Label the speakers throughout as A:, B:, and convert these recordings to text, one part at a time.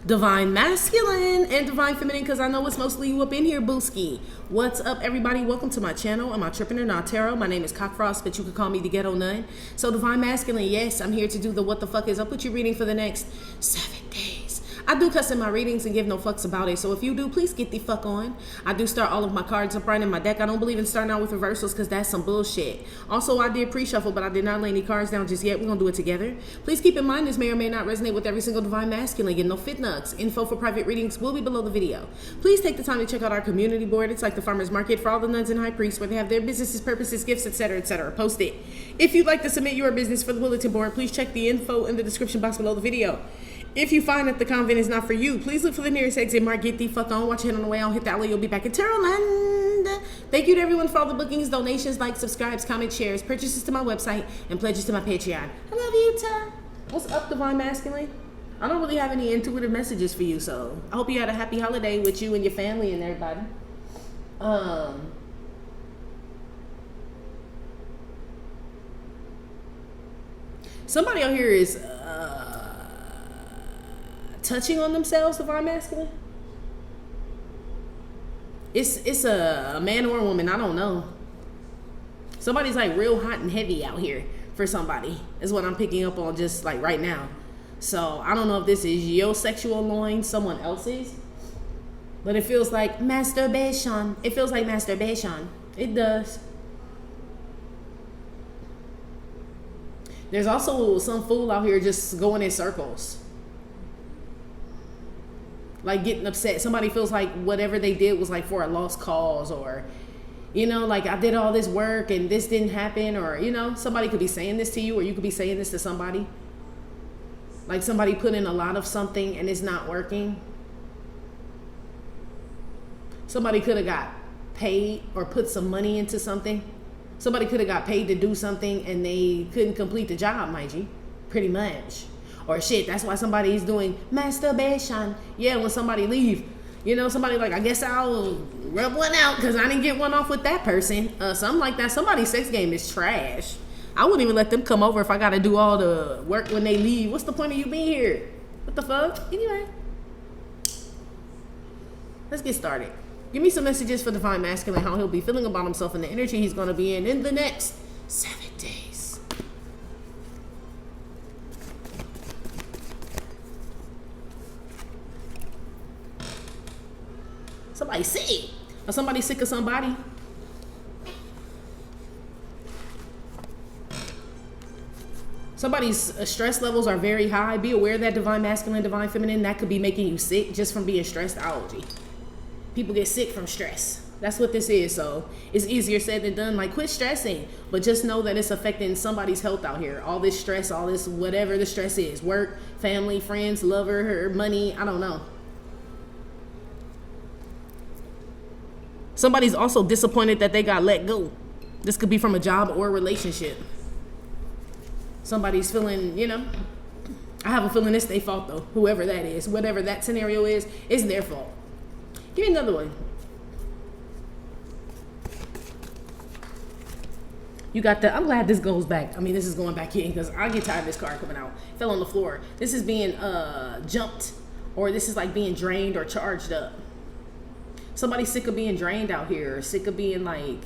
A: Divine Masculine and Divine Feminine, because I know it's mostly you up in here, booski. What's up, everybody? Welcome to my channel. I'm Amitrippinornawtarotbooking Not Tarot. My name is Cockfrost, but you can call me the Ghetto Nun. So Divine Masculine, yes, I'm here to do the what the fuck is up with you reading for the next 7 days. I do cuss in my readings and give no fucks about it. So if you do, please get the fuck on. I do start all of my cards up right in my deck. I don't believe in starting out with reversals because that's some bullshit. Also, I did pre-shuffle, but I did not lay any cards down just yet. We're going to do it together. Please keep in mind this may or may not resonate with every single Divine Masculine. Get no fit nuts. Info for private readings will be below the video. Please take the time to check out our community board. It's like the farmer's market for all the nuns and high priests where they have their businesses, purposes, gifts, etc., etc. Post it. If you'd like to submit your business for the bulletin board, please check the info in the description box below the video. If you find that the convent is not for you, please look for the nearest exit mark. Get the fuck on. Watch it on the way on. Hit that way. You'll be back in Tarotland. Thank you to everyone for all the bookings, donations, likes, subscribes, comments, shares, purchases to my website, and pledges to my Patreon. I love you, Ta. What's up, Divine Masculine? I don't really have any intuitive messages for you, so I hope you had a happy holiday with you and your family and everybody. Somebody out here is touching on themselves, Divine Masculine. It's a man or a woman, I don't know. Somebody's like real hot and heavy out here for somebody, is what I'm picking up on just like right now. So I don't know if this is your sexual loin, someone else's, but it feels like masturbation. It feels like masturbation. It does. There's also some fool out here just going in circles, like getting upset. Somebody feels like whatever they did was like for a lost cause, or you know, like I did all this work and this didn't happen, or you know, somebody could be saying this to you, or you could be saying this to somebody. Like somebody put in a lot of something and it's not working. Somebody could have got paid or put some money into something. Somebody could have got paid to do something and they couldn't complete the job, mind you, pretty much. Or shit, that's why somebody's doing masturbation. Yeah, when somebody leave, you know, somebody like, I guess I'll rub one out because I didn't get one off with that person. Something like that. Somebody's sex game is trash. I wouldn't even let them come over if I got to do all the work when they leave. What's the point of you being here? What the fuck? Anyway, let's get started. Give me some messages for Divine Masculine, how he'll be feeling about himself and the energy he's going to be in the next 7 days. Somebody's sick. Or somebody's sick of somebody. Somebody's stress levels are very high. Be aware that Divine Masculine, Divine Feminine, that could be making you sick just from being stressed out. People get sick from stress. That's what this is. So it's easier said than done. Like, quit stressing, but just know that it's affecting somebody's health out here. All this stress, all this whatever the stress is, work, family, friends, lover, money, I don't know. Somebody's also disappointed that they got let go. This could be from a job or a relationship. Somebody's feeling, you know, I have a feeling it's their fault though. Whoever that is, whatever that scenario is, it's their fault. Give me another one. You got the, I'm glad this goes back. I mean, this is going back in because I get tired of this card coming out. Fell on the floor. This is being jumped, or this is like being drained or charged up. Somebody's sick of being drained out here, or sick of being like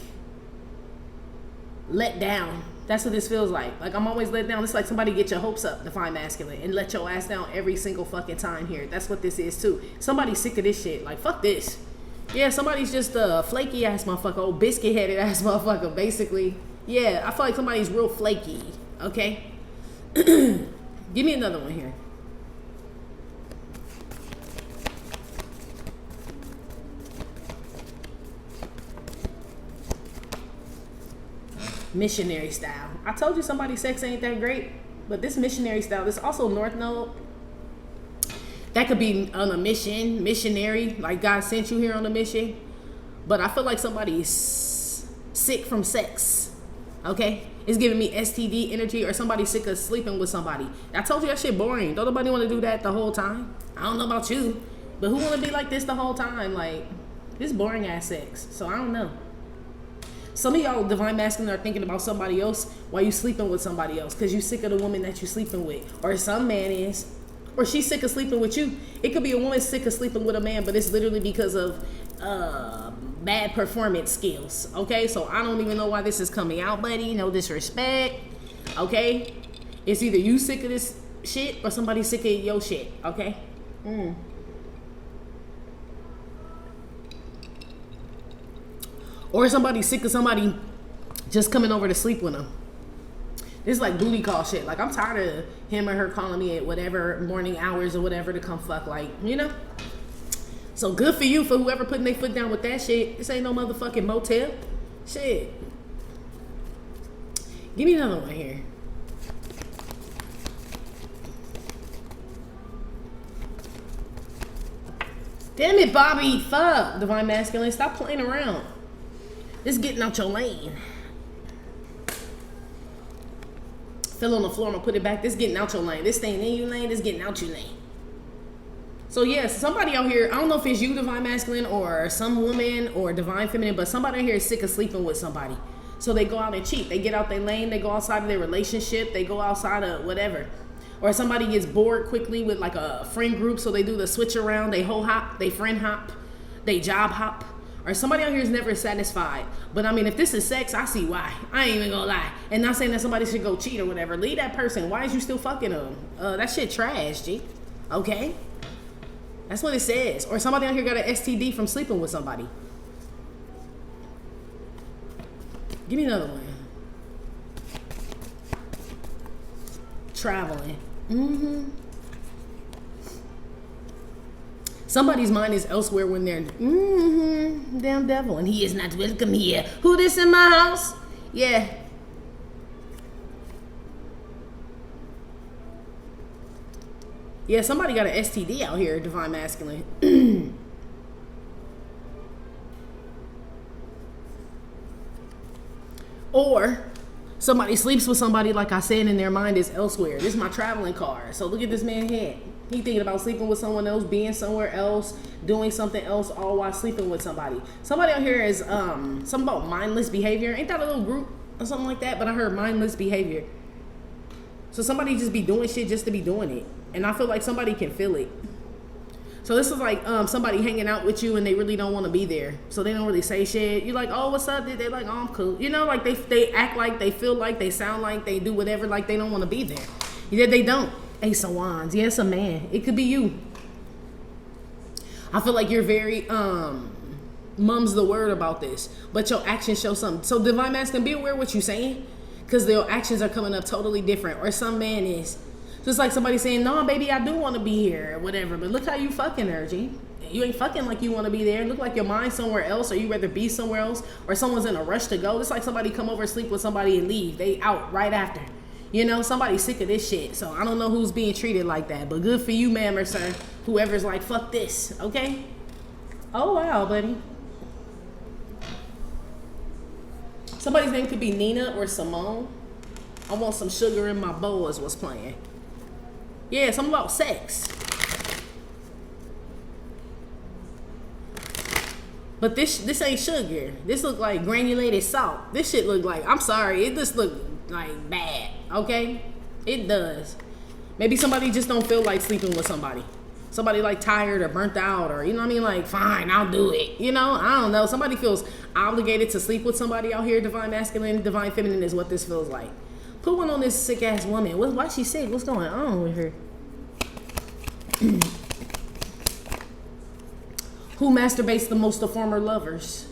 A: let down. That's what this feels like. Like, I'm always let down. It's like somebody get your hopes up, Divine Masculine, and let your ass down every single fucking time here. That's what this is too. Somebody's sick of this shit. Like, fuck this. Yeah, somebody's just a flaky ass motherfucker, old biscuit headed ass motherfucker, basically. Yeah, I feel like somebody's real flaky. Okay? Give me another one here. Missionary style. I told you somebody's sex ain't that great, but this missionary style, this also North Node. That could be on a mission, missionary, like God sent you here on a mission. But I feel like somebody's sick from sex. Okay? It's giving me STD energy, or somebody's sick of sleeping with somebody. I told you that shit boring. Don't nobody want to do that the whole time. I don't know about you, but who want to be like this the whole time? Like, this boring ass sex. So I don't know. Some of y'all Divine Masculine are thinking about somebody else while you sleeping with somebody else because you sick of the woman that you sleeping with. Or some man is. or she's sick of sleeping with you. It could be a woman sick of sleeping with a man, but it's literally because of bad performance skills. Okay, so I don't even know why this is coming out, buddy. No disrespect. Okay, it's either you sick of this shit or somebody sick of your shit. Okay. Or somebody sick of somebody just coming over to sleep with them. It's like booty call shit. Like, I'm tired of him or her calling me at whatever morning hours or whatever to come fuck, like, you know? So good for you, for whoever putting their foot down with that shit. This ain't no motherfucking motel. Shit. Give me another one here. Damn it, Bobby. Fuck. Divine Masculine. Stop playing around. This getting out your lane. Fell on the floor, I'm gonna put it back. This getting out your lane. This staying in your lane, this getting out your lane. So yes, somebody out here, I don't know if it's you, Divine Masculine, or some woman or Divine Feminine, but somebody out here is sick of sleeping with somebody. So they go out and cheat. They get out their lane, they go outside of their relationship, they go outside of whatever. Or somebody gets bored quickly with like a friend group, so they do the switch around, they hoe hop, they friend hop, they job hop. Or somebody out here is never satisfied. But I mean, if this is sex, I see why. I ain't even gonna lie. And not saying that somebody should go cheat or whatever. Leave that person. Why is you still fucking them? That shit trash, G. Okay? That's what it says. Or somebody out here got an STD from sleeping with somebody. Give me another one. Traveling. Somebody's mind is elsewhere when they're damn devil, and he is not welcome here. Who this in my house? Yeah. Yeah, somebody got an STD out here, Divine Masculine. Or somebody sleeps with somebody, like I said, and their mind is elsewhere. This is my traveling card. So look at this man's head. He thinking about sleeping with someone else, being somewhere else, doing something else, all while sleeping with somebody. Somebody out here is something about mindless behavior. Ain't that a little group or something like that? But I heard mindless behavior. So somebody just be doing shit just to be doing it. And I feel like somebody can feel it. So this is like somebody hanging out with you and they really don't want to be there. So they don't really say shit. You're like, oh, what's up? They're like, oh, I'm cool. You know, like they act like, they feel like, they sound like, they do whatever, like they don't want to be there. Yeah, they don't. Ace of Wands. Yeah, it's a man. It could be you. I feel like you're very mum's the word about this, but your actions show something. So Divine Masculine, be aware what you're saying, because their actions are coming up totally different. Or some man is just like somebody saying, no, baby, I do want to be here or whatever, but look how you fucking her, G. You ain't fucking like you want to be there. Look like your mind's somewhere else, or you rather be somewhere else, or someone's in a rush to go. It's like somebody come over, sleep with somebody, and leave. They out right after. You know, somebody's sick of this shit. So I don't know who's being treated like that, but good for you, ma'am or sir. Whoever's like, fuck this, okay? Oh, wow, buddy. Somebody's name could be Nina or Simone. I want some sugar in my bowl is what's playing. Yeah, something about sex. But this ain't sugar. This look like granulated salt. This shit look like, I'm sorry, it just look like bad, okay? It does. Maybe somebody just don't feel like sleeping with somebody. Somebody like tired or burnt out, or you know what I mean, like fine, I'll do it. You know, I don't know. Somebody feels obligated to sleep with somebody out here. Divine Masculine, Divine Feminine is what this feels like. Put one on this sick ass woman. Why she sick? What's going on with her? Who masturbates the most of former lovers?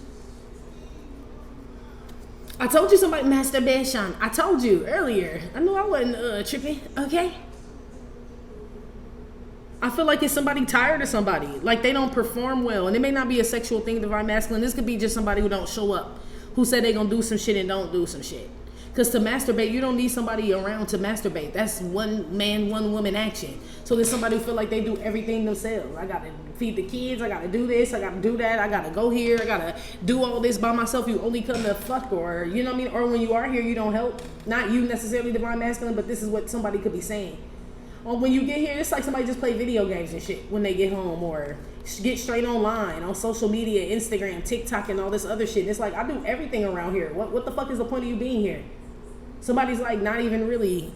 A: I told you somebody masturbation. I told you earlier. I knew I wasn't tripping, okay? I feel like it's somebody tired of somebody. Like they don't perform well. And it may not be a sexual thing, Divine Masculine. This could be just somebody who don't show up. Who said they gonna do some shit and don't do some shit. Because to masturbate, you don't need somebody around to masturbate. That's one man, one woman action. So there's somebody who feel like they do everything themselves. I gotta feed the kids, I gotta do this, I gotta do that, I gotta go here, I gotta do all this by myself. You only come to fuck, or you know what I mean? Or when you are here, you don't help. Not you necessarily, Divine Masculine, but this is what somebody could be saying. Or when you get here, it's like somebody just play video games and shit when they get home, or get straight online on social media, Instagram, TikTok, and all this other shit. And it's like, I do everything around here. What the fuck is the point of you being here? Somebody's like not even really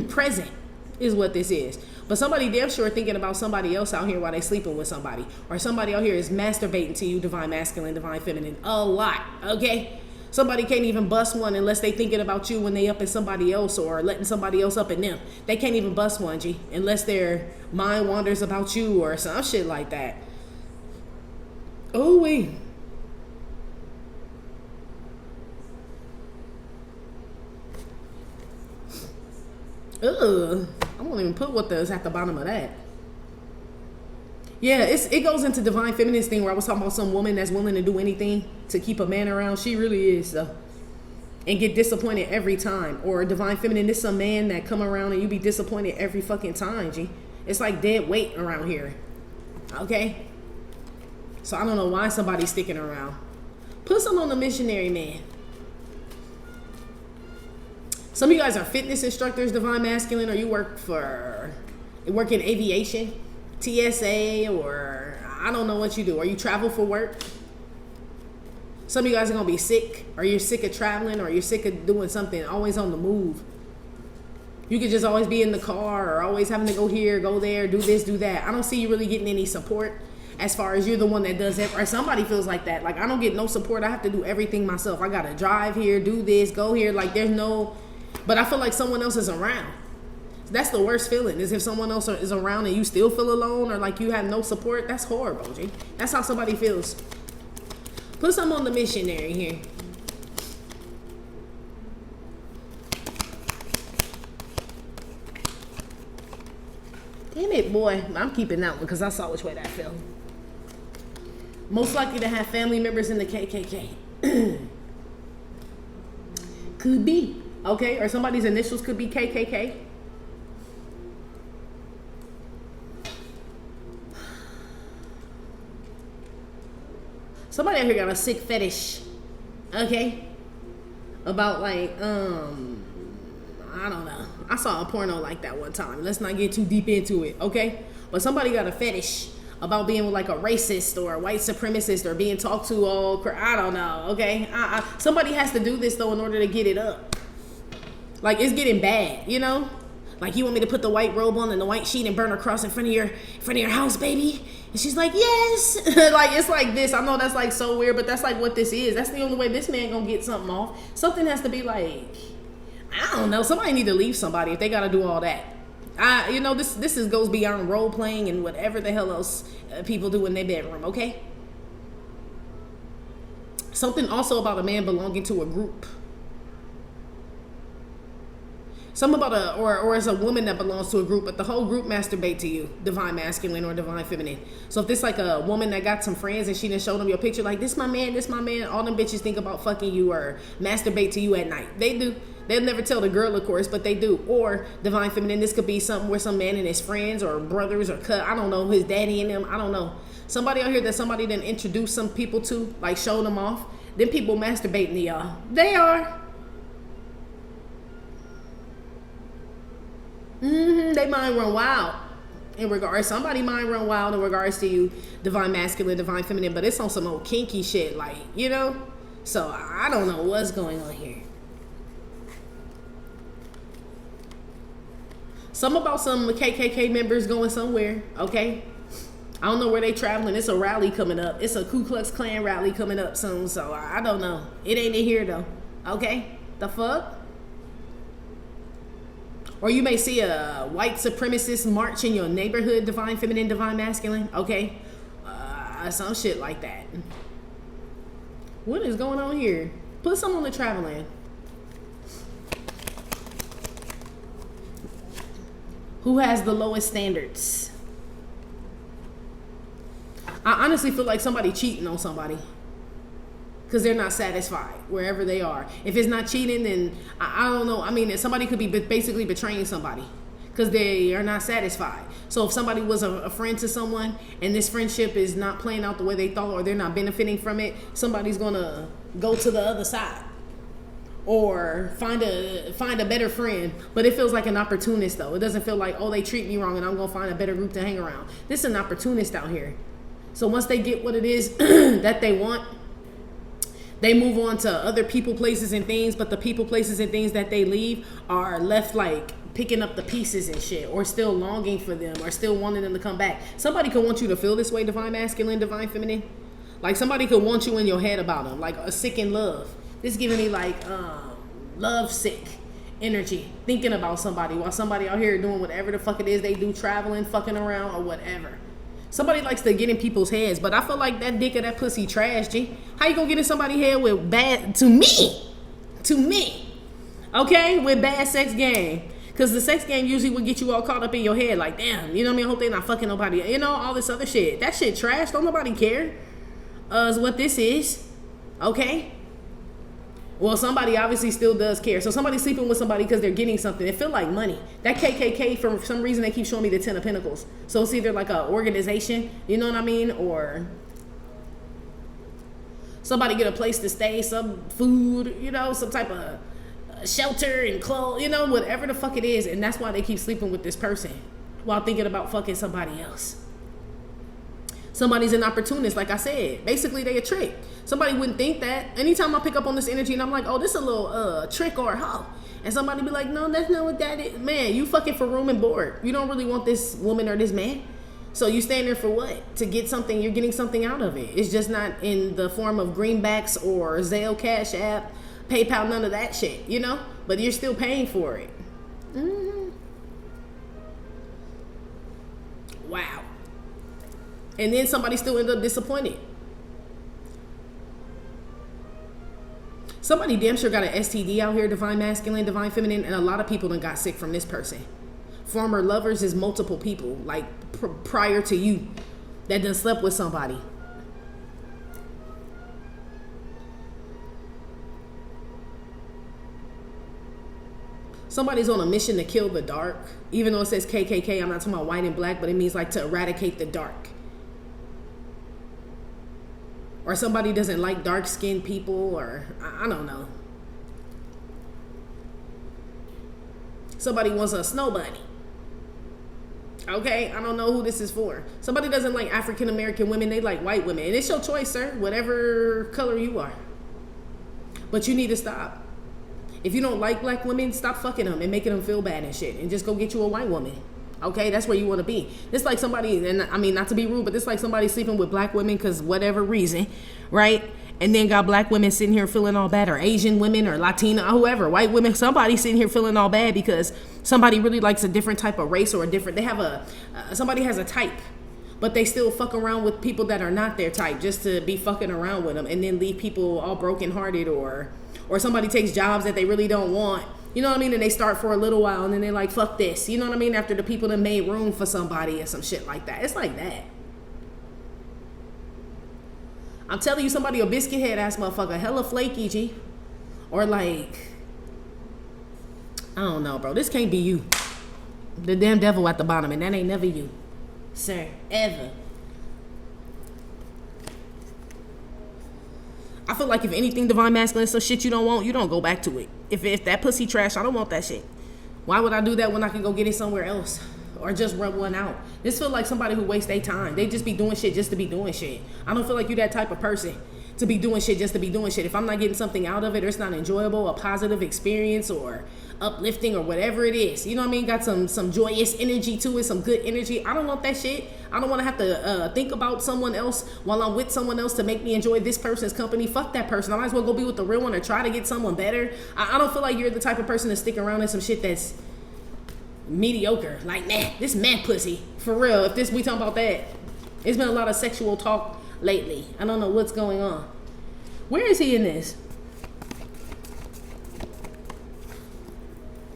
A: present is what this is. But somebody damn sure thinking about somebody else out here while they sleeping with somebody. Or somebody out here is masturbating to you, divine masculine, divine feminine, a lot, okay? Somebody can't even bust one unless they thinking about you when they up in somebody else or letting somebody else up in them. They can't even bust one, G, unless their mind wanders about you or some shit like that. Oh, wait. Ugh. I won't even put what is at the bottom of that. Yeah, it goes into divine feminine thing where I was talking about some woman that's willing to do anything to keep a man around. She really is, though. And get disappointed every time. Or divine feminine, this some man that come around and you be disappointed every fucking time, G. It's like dead weight around here. Okay? So I don't know why somebody's sticking around. Put some on the missionary man. Some of you guys are fitness instructors, divine masculine, or you work in aviation, TSA, or I don't know what you do. Or you travel for work. Some of you guys are going to be sick, or you're sick of traveling, or you're sick of doing something, always on the move. You could just always be in the car, or always having to go here, go there, do this, do that. I don't see you really getting any support as far as you're the one that does it, or somebody feels like that. Like, I don't get no support. I have to do everything myself. I got to drive here, do this, go here. Like, there's no... But I feel like someone else is around. That's the worst feeling, is if someone else is around and you still feel alone or like you have no support. That's horrible, G. That's how somebody feels. Put some on the missionary here. Damn it, boy. I'm keeping that one because I saw which way that fell. Most likely to have family members in the KKK. Could be. Okay, or somebody's initials could be KKK. Somebody out here got a sick fetish. Okay? About like, I don't know. I saw a porno like that one time. Let's not get too deep into it, okay? But somebody got a fetish about being with like a racist or a white supremacist or being talked to all, I don't know, okay? Somebody has to do this though in order to get it up. Like, it's getting bad, you know? Like, you want me to put the white robe on and the white sheet and burn a cross in front of your house, baby? And she's like, yes. Like, it's like this. I know that's like so weird, but that's like what this is. That's the only way this man gonna get something off. Something has to be like, I don't know. Somebody need to leave somebody if they gotta do all that. You know, this goes beyond role playing and whatever the hell else people do in their bedroom, okay? Something also about a man belonging to a group. Some about or as a woman that belongs to a group, but the whole group masturbate to you, divine masculine or divine feminine. So if this like a woman that got some friends and she didn't show them your picture, like this my man, all them bitches think about fucking you or masturbate to you at night. They do. They'll never tell the girl, of course, but they do. Or divine feminine, this could be something where some man and his friends or brothers or I don't know, his daddy and them, I don't know. Somebody out here that somebody done introduced some people to, like showed them off. Then people masturbating to y'all. They are. They mind run wild in regards. Somebody mind run wild in regards to you, divine masculine, divine feminine, but it's on some old kinky shit, like, you know. So I don't know what's going on here. Some about some KKK members going somewhere, okay? I don't know where they traveling. It's a rally coming up. It's a Ku Klux Klan rally coming up soon, so I don't know. It ain't in here though, okay? The fuck? Or you may see a white supremacist march in your neighborhood, divine feminine, divine masculine, okay? Some shit like that. What is going on here? Put some on the traveling. Who has the lowest standards? I honestly feel like somebody cheating on somebody. Because they're not satisfied wherever they are. If it's not cheating, then I don't know. I mean, somebody could be basically betraying somebody because they are not satisfied. So if somebody was a friend to someone and this friendship is not playing out the way they thought or they're not benefiting from it, somebody's going to go to the other side or find a better friend. But it feels like an opportunist, though. It doesn't feel like, oh, they treat me wrong and I'm going to find a better group to hang around. This is an opportunist out here. So once they get what it is that they want, they move on to other people, places, and things, but the people, places, and things that they leave are left like picking up the pieces and shit, or still longing for them, or still wanting them to come back. Somebody could want you to feel this way, divine masculine, divine feminine. Like somebody could want you in your head about them, like a sick in love. This giving me like love sick energy, thinking about somebody while somebody out here doing whatever the fuck it is they do, traveling, fucking around, or whatever. Somebody likes to get in people's heads, but I feel like that dick or that pussy trash, G. How you gonna get in somebody's head with bad, to me, okay, with bad sex game? Because the sex game usually would get you all caught up in your head, like, damn, you know what I mean? I hope they not fucking nobody, you know, all this other shit. That shit trash, don't nobody care. Is what this is, okay? Well, somebody obviously still does care. So somebody's sleeping with somebody because they're getting something. It feel like money. That KKK, for some reason, they keep showing me the 10 of Pentacles. So it's either like an organization, you know what I mean? Or somebody get a place to stay, some food, you know, some type of shelter and clothes, you know, whatever the fuck it is. And that's why they keep sleeping with this person while thinking about fucking somebody else. Somebody's an opportunist, like I said. Basically, they a trick. Somebody wouldn't think that. Anytime I pick up on this energy and I'm like, oh, this is a little trick or a hoe. And somebody be like, no, that's not what that is. Man, you fucking for room and board. You don't really want this woman or this man. So you staying there for what? To get something, you're getting something out of it. It's just not in the form of greenbacks or Zelle, CashApp, PayPal, none of that shit, you know? But you're still paying for it. Mm-hmm. Wow. And then somebody still end up disappointed. Somebody damn sure got an STD out here, divine masculine, divine feminine, and a lot of people done got sick from this person. Former lovers is multiple people, like prior to you, that done slept with somebody. Somebody's on a mission to kill the dark. Even though it says KKK, I'm not talking about white and black, but it means like to eradicate the dark. Or somebody doesn't like dark-skinned people, or I don't know. Somebody wants a snow bunny. Okay, I don't know who this is for. Somebody doesn't like African-American women, they like white women. And it's your choice, sir, whatever color you are. But you need to stop. If you don't like black women, stop fucking them and making them feel bad and shit. And just go get you a white woman. Okay, that's where you want to be. It's like somebody, and I mean, not to be rude, but it's like somebody sleeping with black women because whatever reason, right? And then got black women sitting here feeling all bad, or Asian women, or Latina, or whoever, white women, somebody sitting here feeling all bad because somebody really likes a different type of race, or a different, they have somebody has a type, but they still fuck around with people that are not their type just to be fucking around with them, and then leave people all brokenhearted, or somebody takes jobs that they really don't want. You know what I mean? And they start for a little while and then they're like, fuck this. You know what I mean? After the people that made room for somebody or some shit like that. It's like that. I'm telling you, somebody, a biscuit head ass motherfucker, hella flaky, G. Or like, I don't know, bro. This can't be you. The damn devil at the bottom, and that ain't never you. Sir, ever. I feel like if anything divine masculine, some shit you don't want, you don't go back to it. If that pussy trash, I don't want that shit. Why would I do that when I can go get it somewhere else? Or just rub one out? This feel like somebody who wastes their time. They just be doing shit just to be doing shit. I don't feel like you that type of person to be doing shit just to be doing shit. If I'm not getting something out of it, or it's not enjoyable, a positive experience, or uplifting, or whatever it is, you know what I mean? Got some joyous energy to it, some good energy. I don't want that shit. I don't want to have to think about someone else while I'm with someone else to make me enjoy this person's company. Fuck that person. I might as well go be with the real one, or try to get someone better. I don't feel like you're the type of person to stick around in some shit that's mediocre. Like, nah, this man pussy. For real, if we talking about that. It's been a lot of sexual talk lately. I don't know what's going on. Where is he in this?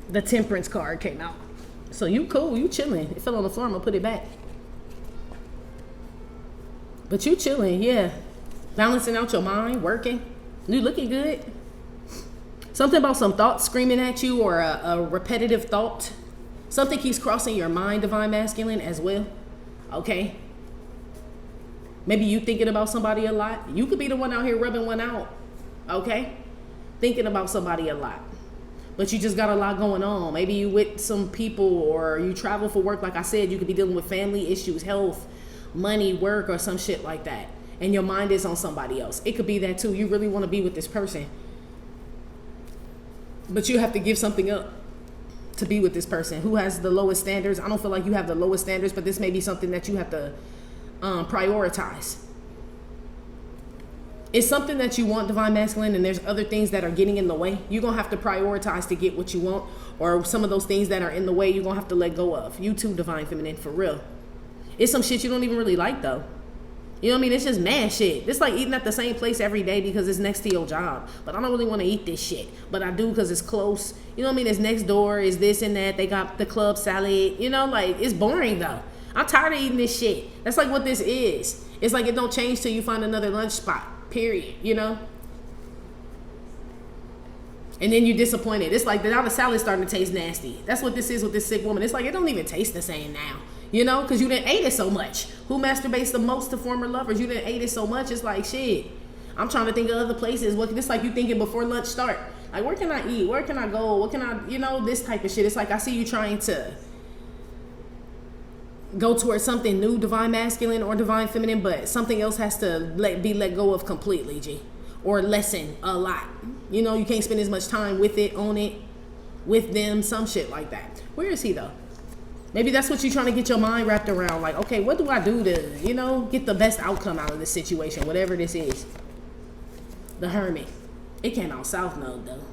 A: The temperance card came out. So you cool, you chilling. It fell on the floor, I'm gonna put it back. But you chilling, yeah. Balancing out your mind, working. You looking good. Something about some thoughts screaming at you, or a repetitive thought. Something keeps crossing your mind, divine masculine, as well. Okay. Maybe you thinking about somebody a lot. You could be the one out here rubbing one out. Okay. Thinking about somebody a lot. But you just got a lot going on. Maybe you with some people, or you travel for work. Like I said, you could be dealing with family issues, health, money, work, or some shit like that. And your mind is on somebody else. It could be that too. You really want to be with this person, but you have to give something up. to be with this person. Who has the lowest standards? I don't feel like you have the lowest standards, but this may be something that you have to prioritize. It's something that you want, divine masculine, and there's other things that are getting in the way. You're going to have to prioritize to get what you want, or some of those things that are in the way you're going to have to let go of. You too, divine feminine, for real. It's some shit you don't even really like, though. You know what I mean? It's just mad shit. It's like eating at the same place every day because it's next to your job. But I don't really want to eat this shit. But I do because it's close. You know what I mean? It's next door. It's this and that. They got the club salad. You know, like, it's boring, though. I'm tired of eating this shit. That's like what this is. It's like it don't change till you find another lunch spot. Period, you know? And then you're disappointed. It's like now the salad's starting to taste nasty. That's what this is with this sick woman. It's like it don't even taste the same now, you know? Because you didn't ate it so much. Who masturbates the most to former lovers? You didn't ate it so much. It's like, shit. I'm trying to think of other places. It's like you thinking before lunch start. Like, where can I eat? Where can I go? What can I, you know, this type of shit. It's like I see you trying to go towards something new, divine masculine or divine feminine, but something else has to be let go of completely, G, or lessen a lot. You know, you can't spend as much time with it, on it, with them, some shit like that. Where is he though? Maybe that's what you're trying to get your mind wrapped around. Like, okay, what do I do to, you know, get the best outcome out of this situation, whatever this is. The Hermit. It came out South Node though.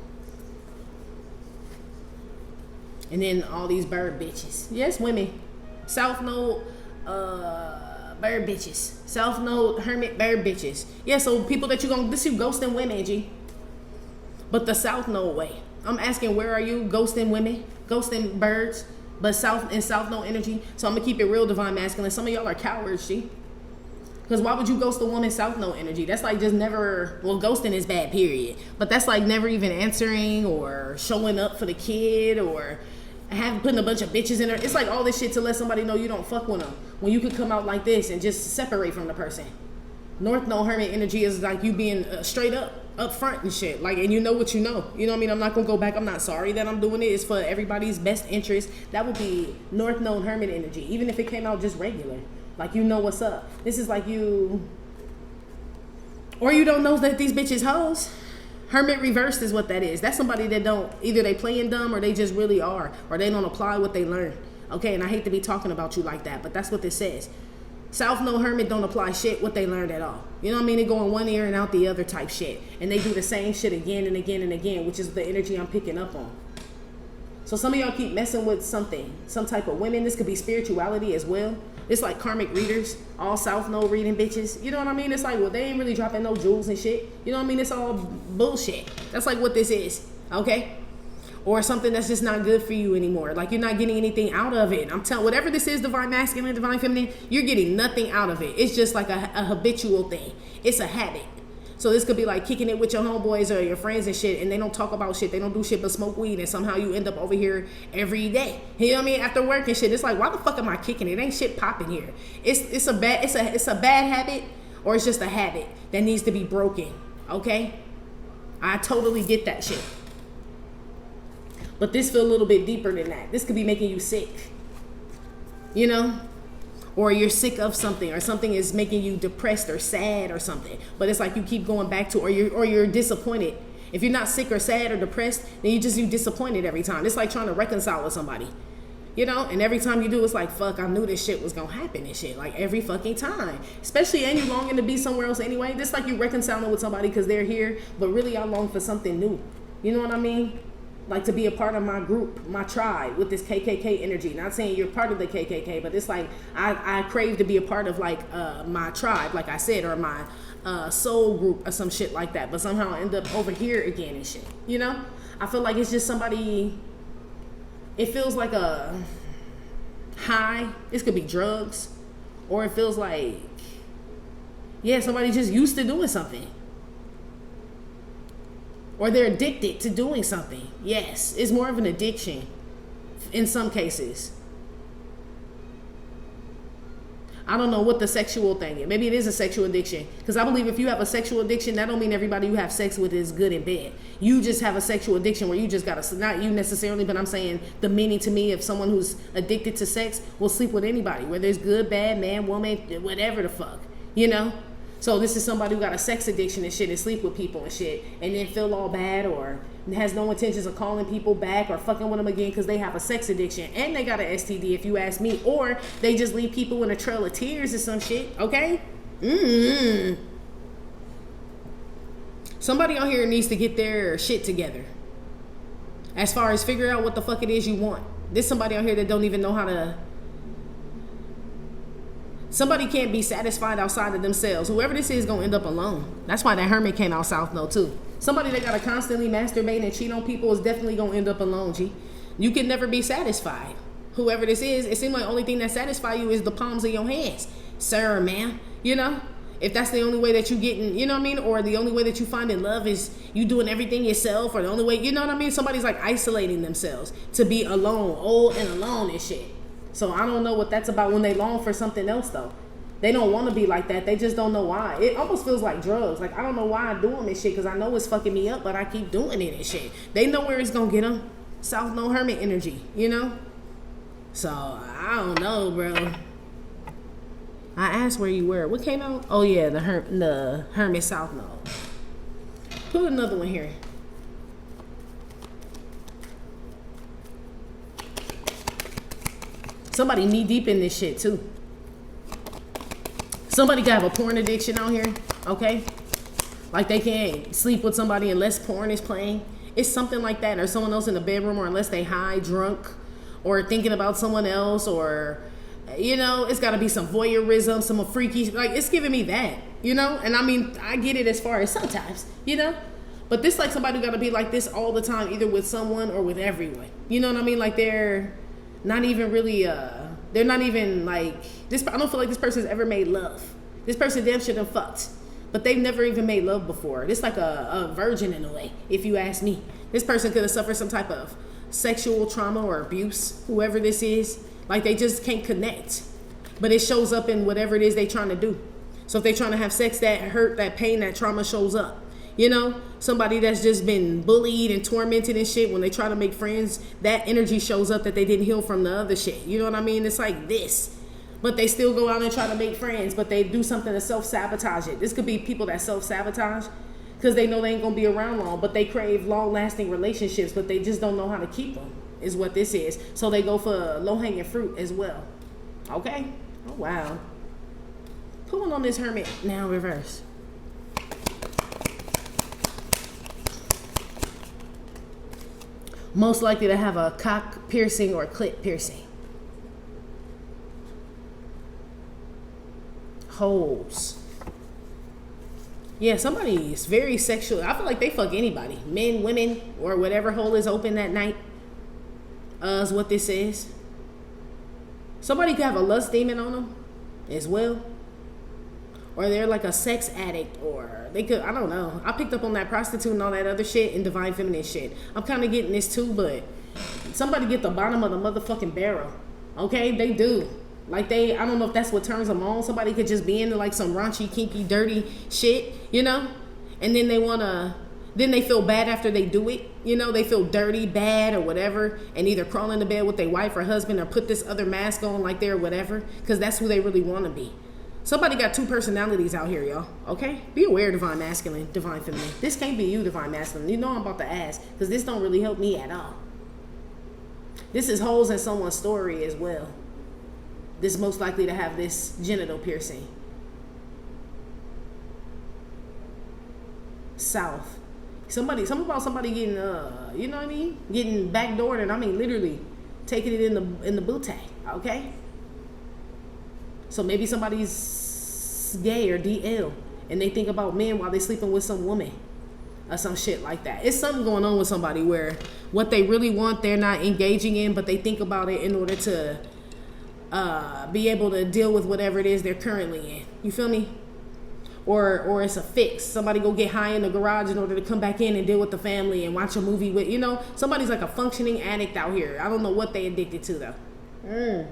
A: And then all these bird bitches. Yes, women. South Node, bird bitches. South Node, Hermit, bird bitches. Yeah, so people that you ghosting women, G. But the South Node way. I'm asking, where are you? Ghosting women, ghosting birds, but South Node energy. So I'm gonna keep it real, divine masculine. Some of y'all are cowards, G. Because why would you ghost a woman South Node energy? That's like just never, well, ghosting is bad, period. But that's like never even answering or showing up for the kid or putting a bunch of bitches in there. It's like all this shit to let somebody know you don't fuck with them. When you could come out like this and just separate from the person. North Node Hermit energy is like you being straight up front and shit. Like, and you know what you know. You know what I mean? I'm not going to go back. I'm not sorry that I'm doing it. It's for everybody's best interest. That would be North Node Hermit energy. Even if it came out just regular. Like, you know what's up. This is like you... Or you don't know that these bitches hoes. Hermit reversed is what that is. That's somebody that don't, either they playing dumb or they just really are, or they don't apply what they learn. Okay, and I hate to be talking about you like that, but that's what this says. South Node Hermit don't apply shit what they learned at all. You know what I mean? They go in one ear and out the other type shit. And they do the same shit again and again and again, which is the energy I'm picking up on. So some of y'all keep messing with something, some type of women. This could be spirituality as well. It's like karmic readers, all South Node reading bitches. You know what I mean? It's like, well, they ain't really dropping no jewels and shit. You know what I mean? It's all bullshit. That's like what this is, okay? Or something that's just not good for you anymore. Like, you're not getting anything out of it. I'm telling, whatever this is, divine masculine, divine feminine, you're getting nothing out of it. It's just like a habitual thing. It's a habit. So this could be like kicking it with your homeboys or your friends and shit, and they don't talk about shit. They don't do shit but smoke weed, and somehow you end up over here every day. You know what I mean? After work and shit, it's like, why the fuck am I kicking it? Ain't shit popping here. It's a bad habit, or it's just a habit that needs to be broken. Okay? I totally get that shit. But this feel a little bit deeper than that. This could be making you sick. You know? Or you're sick of something, or something is making you depressed or sad or something. But it's like you keep going back to, or you're disappointed. If you're not sick or sad or depressed, then you disappointed every time. It's like trying to reconcile with somebody. You know? And every time you do, it's like, fuck, I knew this shit was gonna happen and shit. Like, every fucking time. Especially, and you longing to be somewhere else anyway. This like you reconciling with somebody because they're here, but really I long for something new. You know what I mean? Like, to be a part of my group, my tribe, with this KKK energy. Not saying you're part of the KKK, but it's like I crave to be a part of, like, my tribe, like I said, or my soul group or some shit like that. But somehow I end up over here again and shit. You know? I feel like it's just somebody, it feels like a high. This could be drugs. Or it feels like, yeah, somebody just used to doing something. Or they're addicted to doing something. Yes, it's more of an addiction in some cases. I don't know what the sexual thing is. Maybe it is a sexual addiction. Because I believe if you have a sexual addiction, that don't mean everybody you have sex with is good in bed. You just have a sexual addiction where you just gotta, not you necessarily, but I'm saying the meaning to me of someone who's addicted to sex will sleep with anybody. Whether it's good, bad, man, woman, whatever the fuck. You know? So this is somebody who got a sex addiction and shit and sleep with people and shit and then feel all bad or has no intentions of calling people back or fucking with them again because they have a sex addiction and they got an STD, if you ask me. Or they just leave people in a trail of tears or some shit, okay? Somebody on here needs to get their shit together as far as figure out what the fuck it is you want. There's somebody on here that don't even know how to... Somebody can't be satisfied outside of themselves. Whoever this is gonna end up alone. That's why that hermit came out south though too. Somebody that gotta constantly masturbate and cheat on people is definitely gonna end up alone, G. You can never be satisfied. Whoever this is, it seems like the only thing that satisfies you is the palms of your hands. Sir, man, you know? If that's the only way that you getting, you know what I mean? Or the only way that you finding love is you doing everything yourself, or the only way, you know what I mean? Somebody's like isolating themselves to be alone, old and alone and shit. So I don't know what that's about when they long for something else though. They don't want to be like that. They just don't know why. It almost feels like drugs. Like, I don't know why I'm doing this shit because I know it's fucking me up, but I keep doing it and shit. They know where it's going to get them. South no hermit energy, you know? So, I don't know, bro. I asked where you were. What came out? Oh, yeah, the hermit south node. Put another one here. Somebody knee deep in this shit, too. Somebody got a porn addiction out here, okay? Like they can't sleep with somebody unless porn is playing. It's something like that, or someone else in the bedroom, or unless they high, drunk, or thinking about someone else, or, you know, it's got to be some voyeurism, some freaky, like it's giving me that, you know? And I mean, I get it as far as sometimes, you know? But this like somebody got to be like this all the time, either with someone or with everyone. You know what I mean? Like they're not even really, they're not even like this. I don't feel like this person's ever made love. This person damn sure done fucked, but they've never even made love before. This like a virgin in a way, if you ask me. This person could have suffered some type of sexual trauma or abuse, whoever this is. Like they just can't connect, but it shows up in whatever it is they trying to do. So if they trying to have sex, that hurt, that pain, that trauma shows up. You know, somebody that's just been bullied and tormented and shit, when they try to make friends, that energy shows up that they didn't heal from the other shit. You know what I mean? It's like this. But they still go out and try to make friends, but they do something to self-sabotage it. This could be people that self-sabotage because they know they ain't going to be around long, but they crave long-lasting relationships, but they just don't know how to keep them, is what this is. So they go for low-hanging fruit as well. Okay? Oh, wow. Put one on this hermit now, reverse. Most likely to have a cock piercing or clit piercing. Holes. Yeah, somebody is very sexual. I feel like they fuck anybody. Men, women, or whatever hole is open that night. Is what this is. Somebody could have a lust demon on them as well. Or they're like a sex addict, or they could, I don't know. I picked up on that prostitute and all that other shit and divine feminine shit. I'm kind of getting this too, but somebody get the bottom of the motherfucking barrel. Okay, they do. Like they, I don't know if that's what turns them on. Somebody could just be into like some raunchy, kinky, dirty shit, you know? And then they wanna, then they feel bad after they do it. You know, they feel dirty, bad, or whatever, and either crawl into bed with their wife or husband or put this other mask on like they're whatever, because that's who they really want to be. Somebody got two personalities out here, y'all. Okay? Be aware, divine masculine, divine feminine. This can't be you, divine masculine. You know I'm about to ask, because this don't really help me at all. This is holes in someone's story as well. This is most likely to have this genital piercing. South. Something about somebody getting, you know what I mean? Getting backdoored, and I mean literally taking it in the bootay, okay? So maybe somebody's gay or DL and they think about men while they're sleeping with some woman or some shit like that. It's something going on with somebody where what they really want, they're not engaging in, but they think about it in order to be able to deal with whatever it is they're currently in. You feel me? Or it's a fix. Somebody go get high in the garage in order to come back in and deal with the family and watch a movie with, you know, somebody's like a functioning addict out here. I don't know what they addicted to though.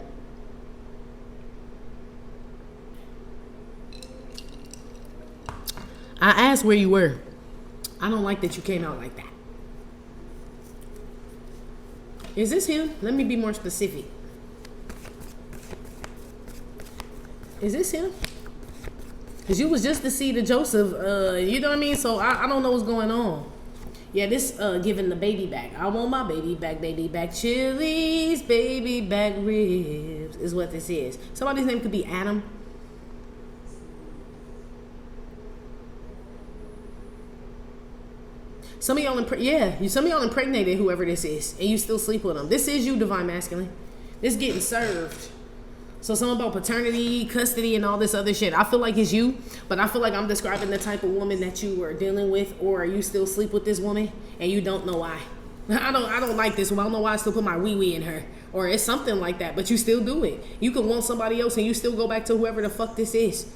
A: I asked where you were. I don't like that you came out like that. Is this him? Let me be more specific. Is this him? Cause you was just the seed of Joseph, you know what I mean? So I don't know what's going on. Yeah, this giving the baby back. I want my baby back chilies, baby back ribs is what this is. Somebody's name could be Adam. Some of y'all impregnated whoever this is, and you still sleep with them. This is you, divine masculine. This getting served. So something about paternity, custody, and all this other shit. I feel like it's you, but I feel like I'm describing the type of woman that you were dealing with, or you still sleep with this woman and you don't know why. I don't like this one. I don't know why I still put my wee in her, or it's something like that, but you still do it. You can want somebody else and you still go back to whoever the fuck this is.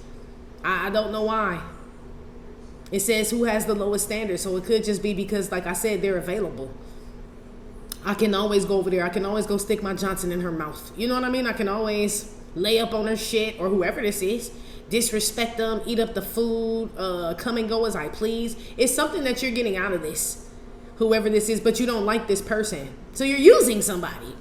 A: I don't know why. It says who has the lowest standard, so it could just be because, like I said, they're available. I can always go over there. I can always go stick my Johnson in her mouth. You know what I mean? I can always lay up on her shit, or whoever this is, disrespect them, eat up the food, come and go as I please. It's something that you're getting out of this, whoever this is, but you don't like this person. So you're using somebody.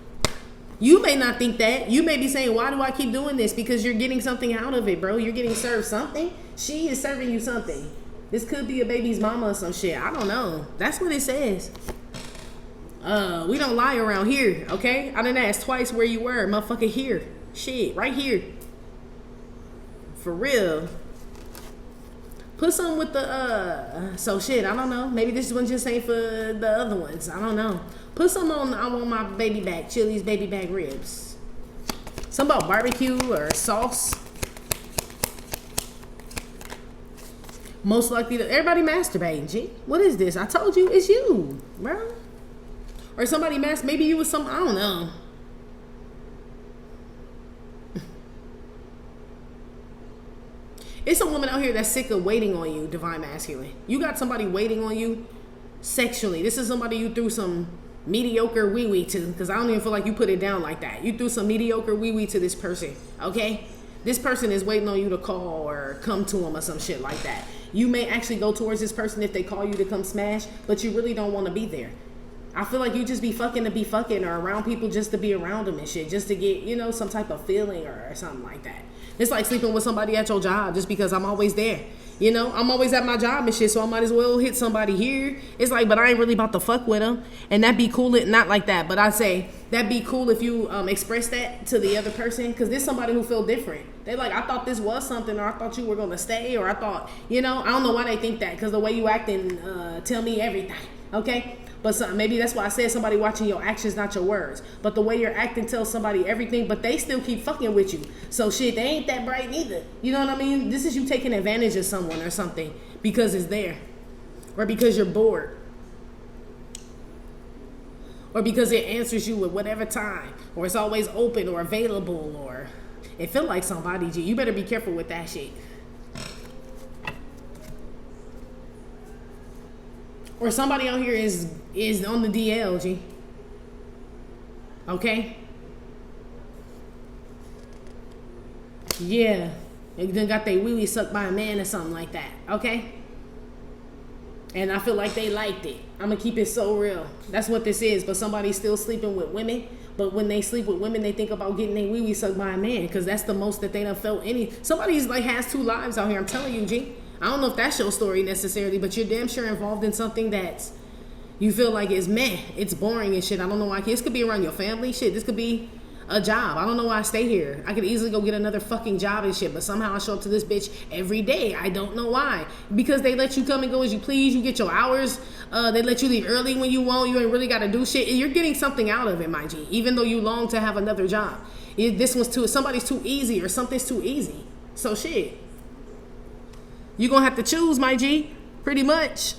A: You may not think that. You may be saying, why do I keep doing this? Because you're getting something out of it, bro. You're getting served something. She is serving you something. This could be a baby's mama or some shit. I don't know. That's what it says. We don't lie around here, okay? I done asked twice where you were. Motherfucker here. Shit, right here. For real. Put something with the, so shit, I don't know. Maybe this one just ain't for the other ones. I don't know. Put something on, I want my baby back, Chili's baby back ribs. Something about barbecue or sauce. Most likely, everybody masturbating, G. What is this? I told you, it's you, bro. Or somebody maybe you was some, I don't know. It's a woman out here that's sick of waiting on you, divine masculine. You got somebody waiting on you sexually. This is somebody you threw some mediocre wee-wee to, because I don't even feel like you put it down like that. You threw some mediocre wee-wee to this person, okay? This person is waiting on you to call or come to them or some shit like that. You may actually go towards this person if they call you to come smash, but you really don't want to be there. I feel like you just be fucking to be fucking, or around people just to be around them and shit, just to get, you know, some type of feeling or something like that. It's like sleeping with somebody at your job just because I'm always there. You know, I'm always at my job and shit, so I might as well hit somebody here. It's like, but I ain't really about to fuck with them. And that'd be cool, not like that, but I'd say that'd be cool if you express that to the other person, because there's somebody who feel different. They like, I thought this was something, or I thought you were going to stay, or I thought, you know, I don't know why they think that, because the way you acting tell me everything, okay? But maybe that's why I said somebody watching your actions, not your words. But the way you're acting tells somebody everything, but they still keep fucking with you. So shit, they ain't that bright neither. You know what I mean? This is you taking advantage of someone or something because it's there. Or because you're bored. Or because it answers you at whatever time. Or it's always open or available, or it feel like somebody, G. You better be careful with that shit. Or somebody out here is on the DL, G. Okay? Yeah. They done got their wee-wee sucked by a man or something like that. Okay? And I feel like they liked it. I'm going to keep it so real. That's what this is. But somebody's still sleeping with women. But when they sleep with women, they think about getting their wee-wee sucked by a man. Because that's the most that they done felt any. Somebody's like has two lives out here. I'm telling you, G. I don't know if that's your story necessarily, but you're damn sure involved in something that's, you feel like it's meh, it's boring and shit. I don't know why. This could be around your family, shit. This could be a job. I don't know why I stay here. I could easily go get another fucking job and shit, but somehow I show up to this bitch every day. I don't know why. Because they let you come and go as you please. You get your hours. They let you leave early when you want. You ain't really got to do shit. And you're getting something out of it, my G, even though you long to have another job. This one's somebody's too easy, or something's too easy. So shit. You're going to have to choose, my G, pretty much,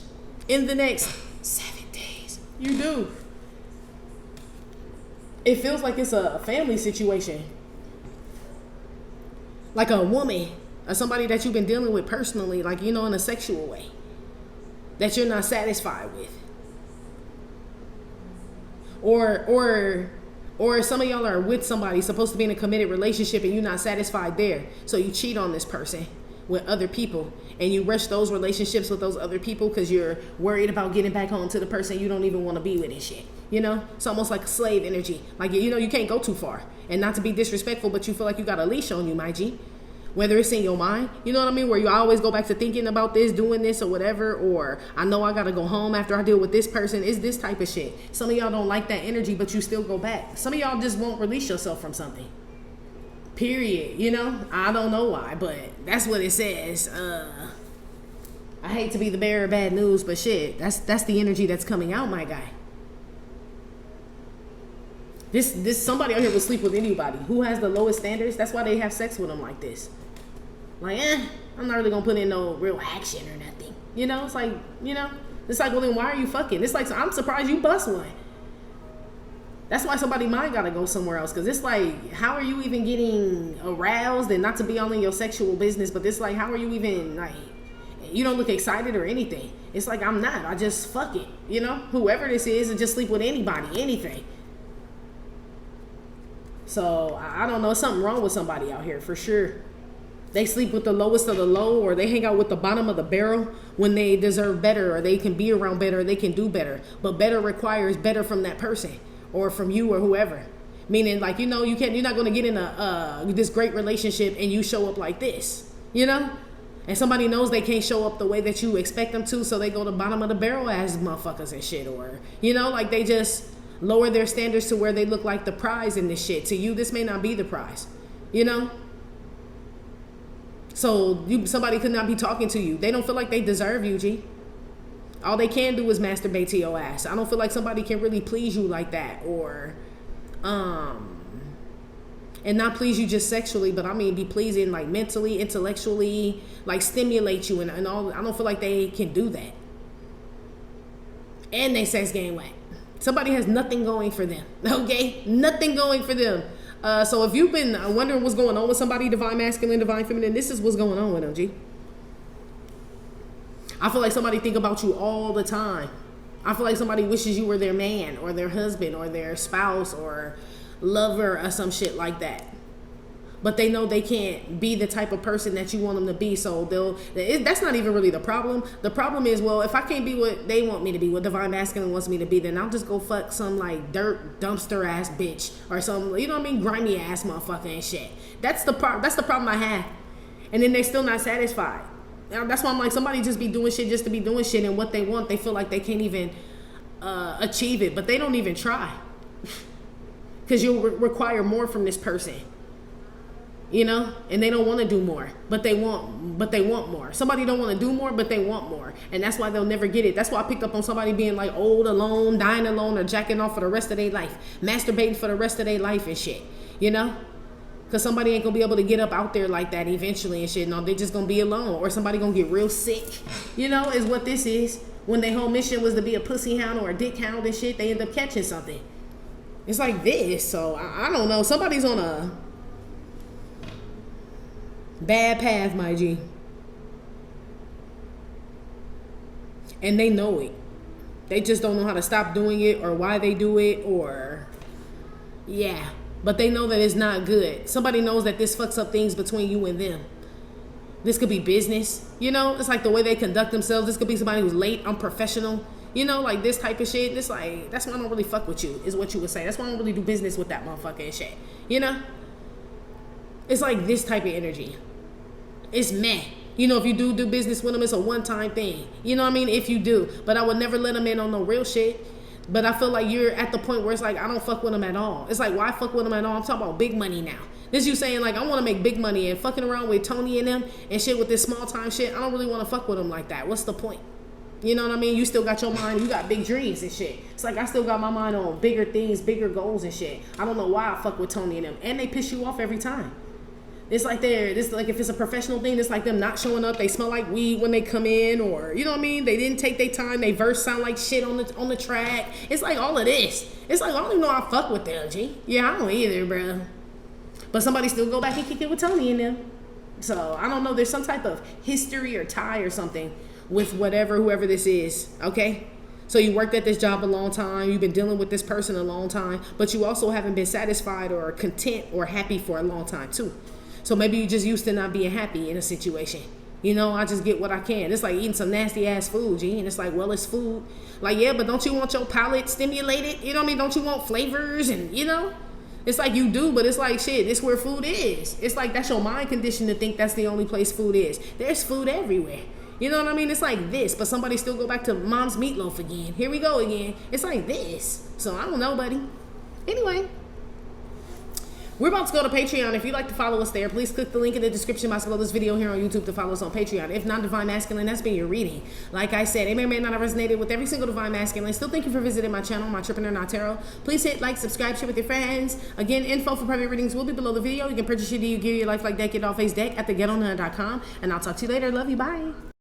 A: in the next 7 days. You do. It feels like it's a family situation. Like a woman, or somebody that you've been dealing with personally, like, you know, in a sexual way, that you're not satisfied with. Or some of y'all are with somebody supposed to be in a committed relationship and you're not satisfied there. So you cheat on this person with other people, and you rush those relationships with those other people because you're worried about getting back home to the person you don't even want to be with and shit. You know, it's almost like a slave energy. Like, you know, you can't go too far. And not to be disrespectful, but you feel like you got a leash on you, my G. Whether it's in your mind, you know what I mean? Where you always go back to thinking about this, doing this or whatever, or I know I gotta go home after I deal with this person. It's this type of shit. Some of y'all don't like that energy, but you still go back. Some of y'all just won't release yourself from something. Period. You know? I don't know why, but that's what it says. I hate to be the bearer of bad news, but shit, that's the energy that's coming out, my guy. This somebody out here will sleep with anybody. Who has the lowest standards? That's why they have sex with them like this. Like, I'm not really gonna put in no real action or nothing. You know, it's like, you know, it's like, well then why are you fucking? It's like, I'm surprised you bust one. That's why somebody might gotta go somewhere else. Cause it's like, how are you even getting aroused? And not to be all in your sexual business, but it's like, how are you even like, you don't look excited or anything. It's like, I'm not, I just fuck it. You know, whoever this is, and just sleep with anybody, anything. So I don't know, something wrong with somebody out here for sure. They sleep with the lowest of the low, or they hang out with the bottom of the barrel when they deserve better, or they can be around better, or they can do better. But better requires better from that person or from you or whoever. Meaning, like, you know, you're not going to get in this great relationship and you show up like this, you know? And somebody knows they can't show up the way that you expect them to, so they go to bottom of the barrel ass motherfuckers and shit, or, you know, like they just lower their standards to where they look like the prize in this shit. To you, this may not be the prize, you know? So somebody could not be talking to you. They don't feel like they deserve you, G. All they can do is masturbate to your ass. I don't feel like somebody can really please you like that, or and not please you just sexually, but I mean be pleasing like mentally, intellectually, like stimulate you and all. I don't feel like they can do that. And they sex game whack. Somebody has nothing going for them, okay? Nothing going for them. So if you've been wondering what's going on with somebody, divine masculine, divine feminine, this is what's going on with them, G. I feel like somebody think about you all the time. I feel like somebody wishes you were their man or their husband or their spouse or lover or some shit like that. But they know they can't be the type of person that you want them to be, so that's not even really the problem. The problem is, well, if I can't be what they want me to be, what divine masculine wants me to be, then I'll just go fuck some like dirt dumpster ass bitch or some, you know what I mean, grimy ass motherfucker and shit. That's the problem I have. And then they're still not satisfied. Now, that's why I'm like, somebody just be doing shit just to be doing shit, and what they want, they feel like they can't even achieve it, but they don't even try. Because you'll require more from this person. You know, and they don't want to do more, but they want more. Somebody don't want to do more, but they want more, and that's why they'll never get it. That's why I picked up on somebody being like old, alone, dying alone, or jacking off for the rest of their life, masturbating for the rest of their life and shit. You know, because somebody ain't gonna be able to get up out there like that eventually and shit. No, they just gonna be alone, or somebody gonna get real sick. You know, is what this is. When their whole mission was to be a pussy hound or a dick hound and shit, they end up catching something. It's like this. So I don't know. Somebody's on a bad path, my G. And they know it. They just don't know how to stop doing it or why they do it, or yeah. But they know that it's not good. Somebody knows that this fucks up things between you and them. This could be business. You know, it's like the way they conduct themselves. This could be somebody who's late, unprofessional. You know, like this type of shit. It's like, that's why I don't really fuck with you, is what you would say. That's why I don't really do business with that motherfucker and shit. You know? It's like this type of energy. It's meh. You know, if you do business with them, it's a one-time thing. You know what I mean? If you do. But I would never let them in on no real shit. But I feel like you're at the point where it's like, I don't fuck with them at all. It's like, why fuck with them at all? I'm talking about big money now. This you saying, like, I want to make big money, and fucking around with Tony and them and shit with this small-time shit, I don't really want to fuck with them like that. What's the point? You know what I mean? You still got your mind. You got big dreams and shit. It's like I still got my mind on bigger things, bigger goals and shit. I don't know why I fuck with Tony and them. And they piss you off every time. It's like like if it's a professional thing, it's like them not showing up. They smell like weed when they come in, or you know what I mean? They didn't take their time. They verse sound like shit on the track. It's like all of this. It's like I don't even know I fuck with them, G. Yeah, I don't either, bro. But somebody still go back and kick it with Tony and them. So I don't know. There's some type of history or tie or something with whoever this is. Okay. So you worked at this job a long time. You've been dealing with this person a long time, but you also haven't been satisfied or content or happy for a long time too. So maybe you just used to not being happy in a situation. You know, I just get what I can. It's like eating some nasty ass food, G. And it's like, well, it's food. Like, yeah, but don't you want your palate stimulated? You know what I mean? Don't you want flavors and, you know? It's like you do, but it's like, shit, it's where food is. It's like that's your mind condition to think that's the only place food is. There's food everywhere. You know what I mean? It's like this, but somebody still go back to mom's meatloaf again. Here we go again. It's like this. So I don't know, buddy. Anyway, we're about to go to Patreon. If you'd like to follow us there, please click the link in the description box below this video here on YouTube to follow us on Patreon. If not, Divine Masculine, that's been your reading. Like I said, it may or may not have resonated with every single Divine Masculine. Still, thank you for visiting my channel, My Trippin' or Not Tarot. Please hit like, subscribe, share with your friends. Again, info for private readings will be below the video. You can purchase your Do You Give Your Life Like That Get Off Phace deck at theghettonun.com. And I'll talk to you later. Love you. Bye.